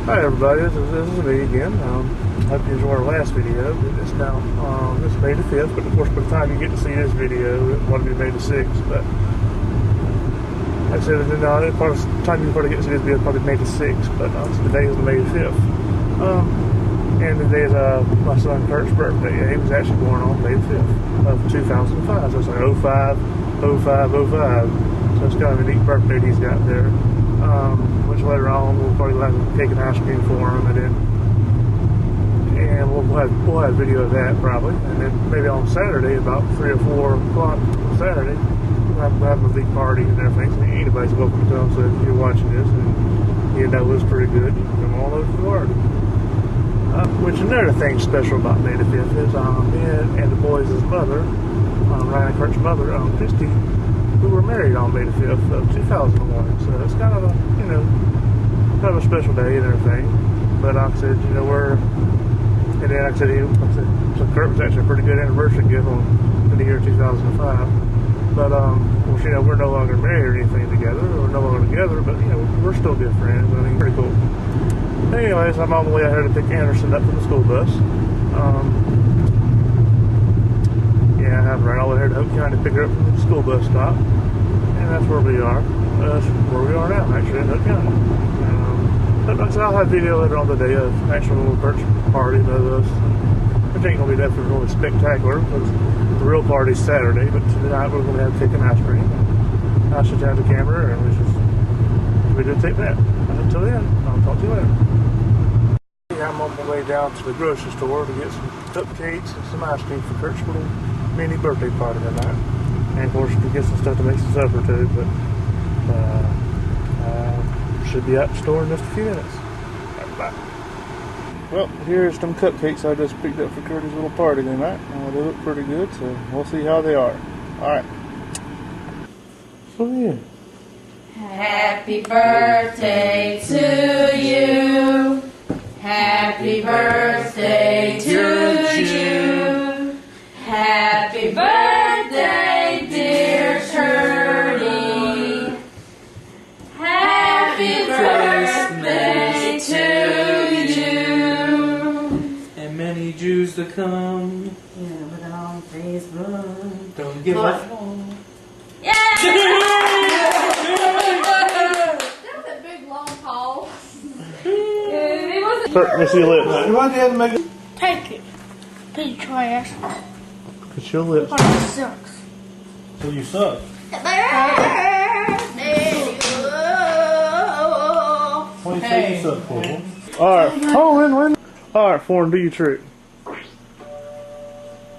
Hi everybody, this is me again. Hope you enjoyed our last video. It's now, this is May the 5th, but of course by the time you get to see this video, it will be May the 6th, but like I said, by the time you probably get to see this video, it'll probably May the 6th, but today is May the 5th. And today is my son Kurt's birthday. Yeah, he was actually born on May the 5th of 2005, so it's like 05, 05, 05. So it's kind of a neat birthday he's got there. Which later on we'll probably have cake and ice cream for him, and we'll have video of that probably, and then maybe on Saturday about 3 or 4 o'clock on Saturday we'll have a big party and everything. So anybody's welcome to come. So if you're watching this and you know it's pretty good, you can come all over to the party. Which another thing special about May the 5th is me and the boys' mother, Ryan and Kurt's mother, Christy, who were married on May the 5th of 2001. So it's kind of a, kind of a special day and everything. But like I said, and then like I said, so Kurt was actually a pretty good anniversary gift for the year 2005. But, we're no longer married or anything together, or no longer together, but, we're still good friends. I mean, pretty cool. Anyways, I'm on the way out here to pick Anderson up from the school bus. Yeah, I'm right all the way here to Hope County to pick her up from the school bus stop. And that's where we are. That's where we are now, actually, in Hope County. But like I said, I'll have video later on today of actual little birthday party of us. It ain't going to be nothing really spectacular because the real party's Saturday, but tonight we're going to have cake and ice cream. I should have the camera and we just take that. Until then, I'll talk to you later. I'm on my way down to the grocery store to get some cupcakes and some ice cream for Kurt's little mini birthday party tonight. And of course, to get some stuff to make some supper too, but should be out the store in just a few minutes. Right, bye. Well, here's some cupcakes I just picked up for Kurt's little party tonight. They look pretty good, so we'll see how they are. Alright. So yeah. Happy birthday to you. Happy birthday to you. Happy birthday, dear Shirley. Happy birthday to you. And many Jews to come. Yeah, put it on Facebook. Don't give a phone. Yeah! Kurt, let's see your lips. Why do you have to make it? Take it. Be trash. It's your lips. It sucks. So you suck. What do you say you suck for? Alright, hold on, Alright, Thorn, do your trick.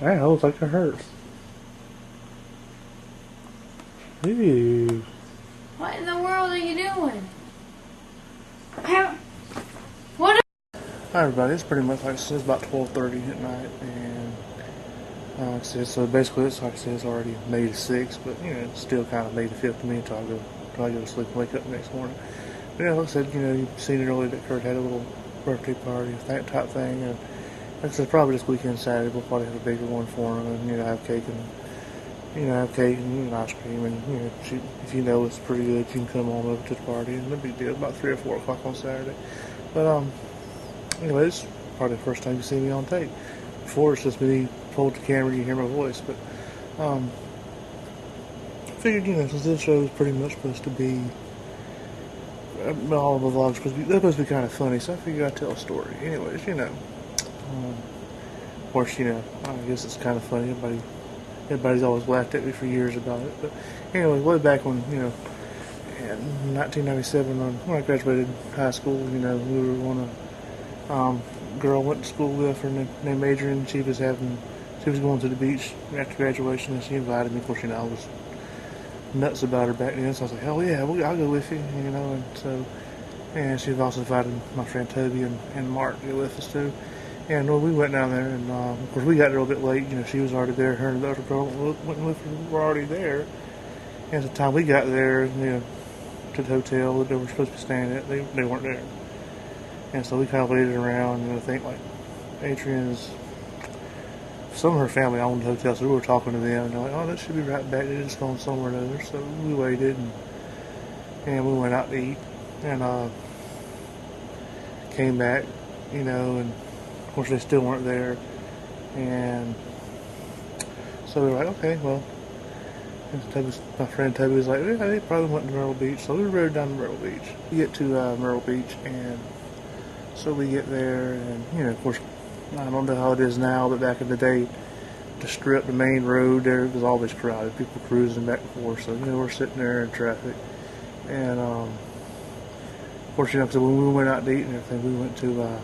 That looks like it hurts. Ew. What in the world are you doing? Hi everybody, it's pretty much like it's about 12:30 at night, and like I said, so basically it's like I said, it's already May the 6th, but it's still kind of May the 5th to me until I go to sleep and wake up the next morning. But like I said, you've seen it earlier that Kurt had a little birthday party, that type thing, and like I said, probably this weekend Saturday we'll probably have a bigger one for him, and have cake and ice cream, and if it's pretty good, you can come on over to the party, and no big deal. About 3 or 4 o'clock on Saturday, but anyway, it's probably the first time you see me on tape. Before it's just me hold the camera, you hear my voice, but I figured, since this show is pretty much supposed to be all of the vlogs they're supposed to be kind of funny, so I figured I'd tell a story. Anyways, of course, I guess it's kind of funny. Everybody's always laughed at me for years about it, but anyway, way back when, in 1997 when I graduated high school, we were one of girl went to school with her named Adrian. She was going to the beach after graduation, and she invited me. Of course, I was nuts about her back then, so I was like, hell yeah, I'll go with you, and so, and she also invited my friend Toby and Mark to go with us too. And we went down there, and of course we got there a little bit late. She was already there. Her and the other girl went with her, were already there. And at the time we got there, to the hotel that they were supposed to be staying at, they weren't there. And so we kind of waited around, and I think like Adrian's, some of her family owned the hotel, so we were talking to them, and they're like, oh, that should be right back, they're just going somewhere or another. So we waited, and we went out to eat, and came back, you know, and of course they still weren't there. And so we were like, okay, well, my friend Toby was like, yeah, they probably went to Myrtle Beach. So we rode down to Myrtle Beach. We get to Myrtle Beach, and so we get there, and, you know, of course, I don't know how it is now, but back in the day, the strip, the main road there was always crowded. People cruising back and forth. So, you know, we're sitting there in traffic. And, of course, you know, because when we went out to eat and everything, we went to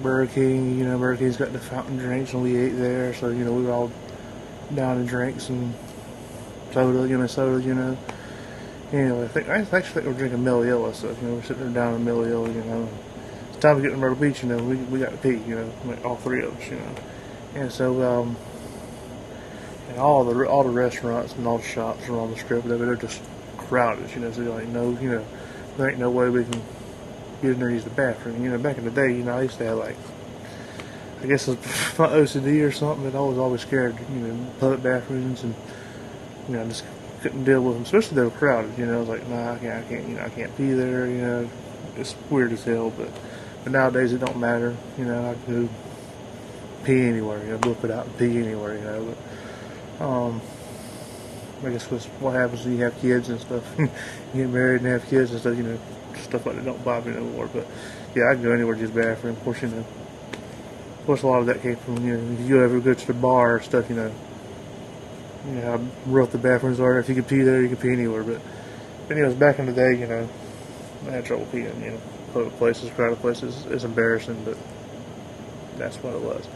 Burger King. You know, Burger King's got the fountain drinks, and we ate there. So, you know, we were all down in drinks and soda, you know. Anyway, I actually think we're drinking Melilla, so, you know, we're sitting there down in Melilla, you know. It's time to get to Myrtle Beach, you know, we got to pee, you know, like all three of us, you know. And so, and all the restaurants and all the shops are on the strip, they're just crowded, you know, so you're like, no, you know, there ain't no way we can get in there and use the bathroom. You know, back in the day, you know, I used to have, like, I guess it's my OCD or something, but I was always scared, you know, public bathrooms, and, you know, just couldn't deal with them, especially they were crowded, you know. I was like, nah, I can't, you know, I can't pee there, you know. It's weird as hell, but nowadays it don't matter, you know. I can go pee anywhere, you know, whip it out and pee anywhere, you know. But I guess what happens when you have kids and stuff. You get married and have kids and stuff, you know, stuff like that don't bother me no more. But yeah, I can go anywhere to use the bathroom. Of course, you know, of course, a lot of that came from, you know, if you ever go to the bar or stuff, you know how rough the bathrooms are. If you could pee there, you could pee anywhere. But anyways, back in the day, you know, I had trouble peeing, you know, public places, crowded places. It's embarrassing, but that's what it was.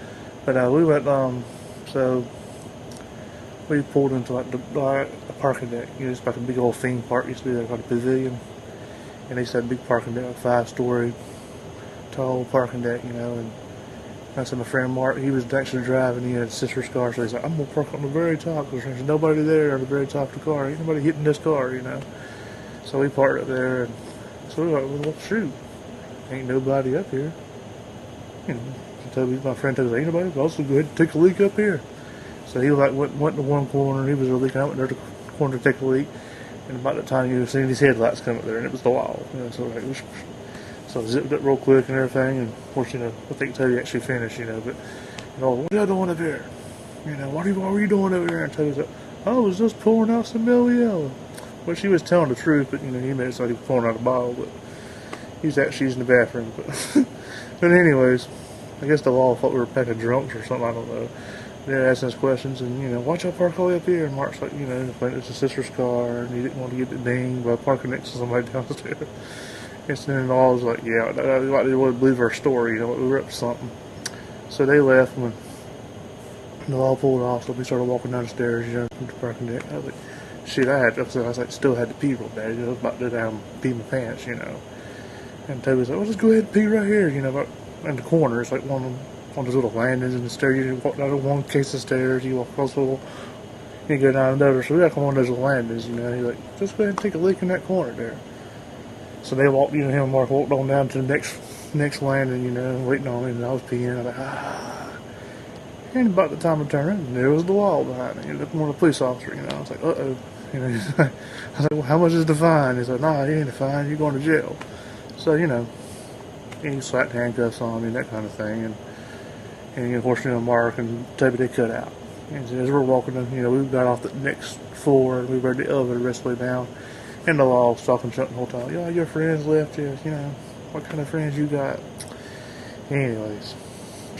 But we went, so we pulled into like the parking deck. You know, it's like a big old theme park used to be there called the Pavilion. And they said a big parking deck, like 5-story tall parking deck, you know. And I said my friend Mark, he was actually driving, he had his sister's car, so he's like, I'm going to park on the very top because there's nobody there on the very top of the car. Ain't nobody hitting this car, you know. So we parked up there, and so we were like, well, shoot, ain't nobody up here. You know, my friend told me, ain't nobody, also go ahead and take a leak up here. So he like went to one corner, and he was leaking. I went there to the corner to take a leak, and about the time you seen these headlights come up there, and it was the wall. You know, so like, so I zipped up real quick and everything, and of course, you know, I think Toby actually finished, you know, but, you know, what are y'all doing up here? You know, what were you doing over there? And Toby's like, I was just pouring out some Melilla. Well, she was telling the truth, but, you know, he made it sound like he was pouring out a bottle, but he was actually using the bathroom. But anyways, I guess the law thought we were a pack of drunks or something, I don't know. They're asking us questions, and, you know, watch out, park all the way up here. And Mark's like, you know, it's his sister's car, and he didn't want to get it dinged by parking next to somebody downstairs. And then all was like, yeah, like they wouldn't believe our story, you know, we were up to something. So they left when the all pulled off, so we started walking down the stairs, you know, from the parking deck. I was like, shit, I was like, still had to pee real bad. I was about to down pee my pants, you know. And Toby was like, well, just go ahead and pee right here, you know, but in the corner. It's like one of those little landings in the stairs. You walk down one case of stairs, you walk across the little, you go down another. So we got one of those little landings, you know. He's like, just go ahead and take a leak in that corner there. So they walked, you know, him and Mark walked on down to the next landing, you know, waiting on me, and I was peeing. I was like, ah. And about the time I turned around, there was the wall behind me. One of the police officers, you know. I was like, uh-oh. You know, I was like, well, how much is the fine? He's like, nah, it ain't a fine. You're going to jail. So, you know, he slapped handcuffs on me and that kind of thing. And of course, you know, Mark and Toby, they cut out. And as we're walking, you know, we got off the next floor, and we rode the elevator the rest of the way down. And the law was talking junk the whole time. Yeah, your friends left you. You know, what kind of friends you got? Anyways,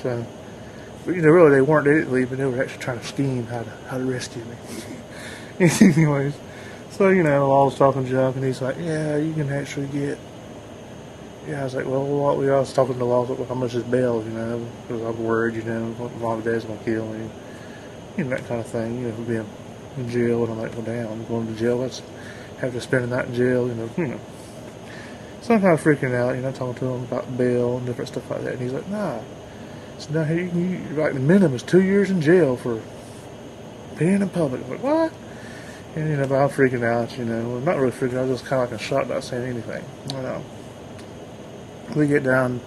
so, but, you know, really they weren't. They didn't leave, but they were actually trying to scheme how to rescue me. Anyways, so, you know, the law was talking junk, and he's like, yeah, you can actually get. Yeah, I was like, well, we was talking to the law, like, how much is bail, you know, because I'm worried, you know, mom and dad's gonna kill me, you know, that kind of thing, you know, for being in jail. And I'm like, well, damn, I'm going to jail. Let's have to spend the night in jail, you know. So I'm kind of freaking out, you know, talking to him about bail and different stuff like that. And he's like, nah. So now like the minimum is 2 years in jail for being in public. I'm like, what? And, you know, but I'm freaking out, you know. I'm not really freaking out, I'm just kind of like in shock, not saying anything. You know. We get down,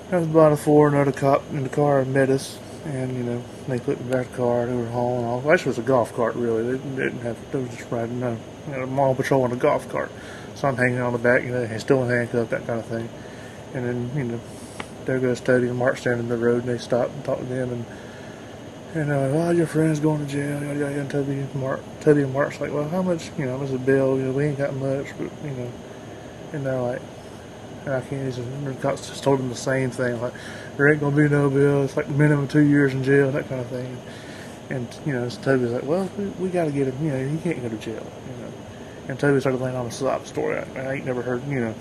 there was about a 4, another cop in the car met us. And, you know, they put in the back of the car, they were hauling off. Actually, it was a golf cart, really. They didn't have, they were just riding a mall patrol in a golf cart. So I'm hanging on the back, you know, he's still handcuffed, that kind of thing. And then, you know, there goes Toby and Mark standing in the road, and they stopped and talked to them, and they're like, "Oh, your friend's going to jail." Yada, yada, and Toby and Mark's like, "Well, how much? You know, what's the bill? You know, we ain't got much, but you know." And they're like, and I can't. The cops just told them the same thing, like, "There ain't gonna be no bill. It's like minimum 2 years in jail, that kind of thing." And you know, so Toby's like, "Well, we got to get him. You know, he can't go to jail." You know. And Toby started laying on a sob story. I ain't never heard. You know,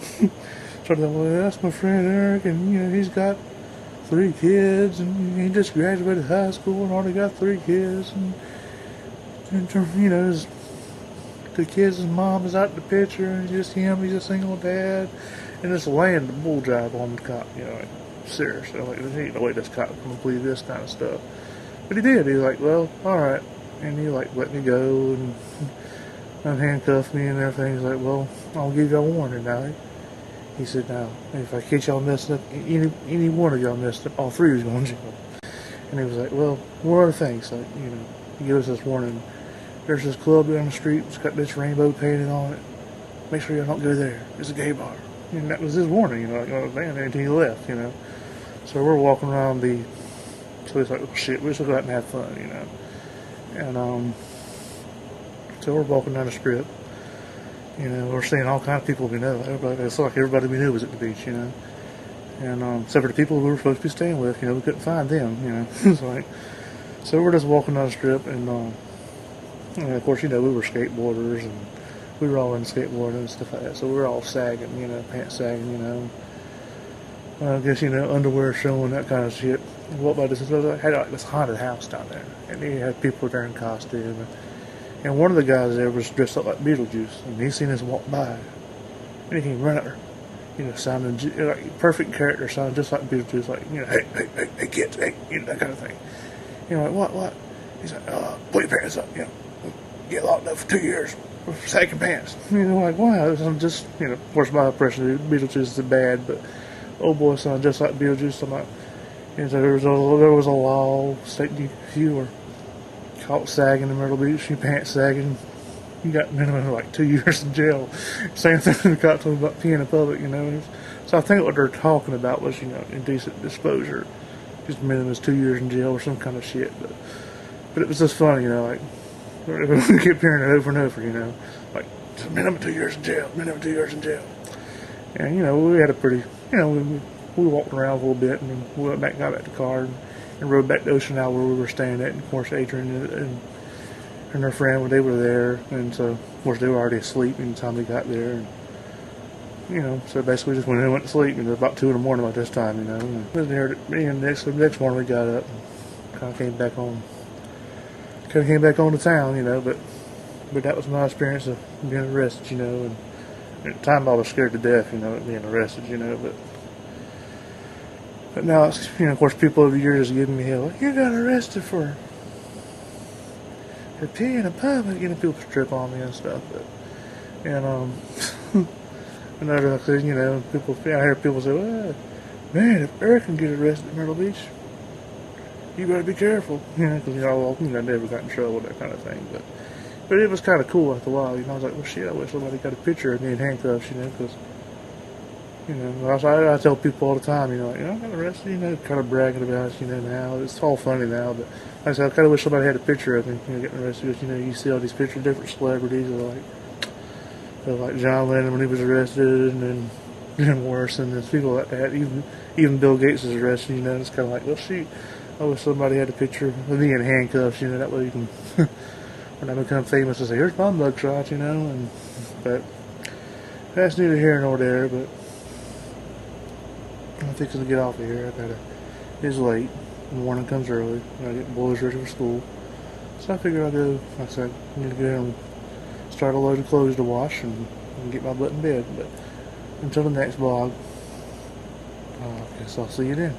started like, "Well, that's my friend Eric, and you know, he's got 3 kids, and he just graduated high school and already got 3 kids, and you know, the kids' mom is out in the picture, and just him, he's a single dad," and just laying the bull jive on the cop, you know, like, seriously, like, there ain't no way this cop can believe this kind of stuff. But he did. He was like, "Well, alright," and he like let me go and unhandcuffed me and everything. He's like, "Well, I'll give y'all a warning now." He said, "Now, if I catch y'all messing up, any one of y'all messed up, all 3 of you going to jail." And he was like, "Well, one other thing." So, you know, he gives us this warning. "There's this club down the street. It's got this rainbow painted on it. Make sure y'all don't go there. It's a gay bar." And that was his warning, you know, like, oh man, until he left, you know. So we're walking around so he's like, "Oh shit, we just go out and have fun," you know. And, so we're walking down the strip. You know, we're seeing all kinds of people we know. It's like everybody we knew was at the beach, you know. And except for the people we were supposed to be staying with, you know, we couldn't find them, you know. It's like, so we're just walking down the strip, and of course, you know, we were skateboarders, and we were all into skateboarding and stuff like that. So we were all sagging, you know, pants sagging, you know. I guess, you know, underwear showing, that kind of shit. And what about this? Had like this haunted house down there, and they had people there in costume. And one of the guys there was dressed up like Beetlejuice, and he seen us walk by, and he came running at her, you know, sounding like perfect character, sounding just like Beetlejuice, like, you know, hey kids, hey, you know, that kind of thing. You know, like, what? He's like, "Put your pants up, you know, get locked up for 2 years for sagging pants." You know, like, wow, I'm just, you know, of course my impression of Beetlejuice is bad, but oh boy, sounded just like Beetlejuice. I'm like, you know, so there was a law stating if you were caught sagging in Myrtle Beach, your pants sagging, you got minimum like 2 years in jail. Same thing the cop told me about peeing in public, you know. So I think what they're talking about was, you know, indecent disclosure. Just minimum is 2 years in jail or some kind of shit. But it was just funny, you know, like, we kept hearing it over and over, you know. Like, minimum 2 years in jail, minimum 2 years in jail. And, you know, we had a pretty, you know, we walked around a little bit, and then we went back, got back to the car, and rode back to Ocean Isle where we were staying at. And of course, Adrian and her friend, when they were there, and so of course they were already asleep by the time we got there. And, you know, so basically just went to sleep. And it was about 2 in the morning by this time, you know. And the next morning we got up and kind of came back on to town, you know. But that was my experience of being arrested, you know. And at the time I was scared to death, you know, of being arrested, you know. But now, it's, you know, of course, people over the years giving me hell. Like, "You got arrested for peeing in public," you know, people strip on me and stuff. And another thing, you know, I hear people say, "Well, man, if Eric can get arrested at Myrtle Beach, you better be careful," you know, because I never got in trouble, that kind of thing. But it was kind of cool after a while, you know. I was like, "Well, shit, I wish somebody got a picture of me in handcuffs," you know, because, you know, I tell people all the time, you know, like, "You know, I got arrested," you know, kind of bragging about it, you know, now. It's all funny now, but like I said, I kind of wish somebody had a picture of me, you know, getting arrested, because, you know, you see all these pictures of different celebrities, like John Lennon when he was arrested, and then Jim Morrison, and people like that. Even Bill Gates is arrested, you know. It's kind of like, well, shoot, I wish somebody had a picture of me in handcuffs, you know, that way you can, when I become famous, to say, "Here's my mugshot," you know. But that's neither here nor there. But I'm fixing to get off of here. It's late. The morning comes early. I get the boys ready for school. So I figured I'll go. Like I said, I need to go and start a load of clothes to wash and get my butt in bed. But until the next vlog, I guess I'll see you then.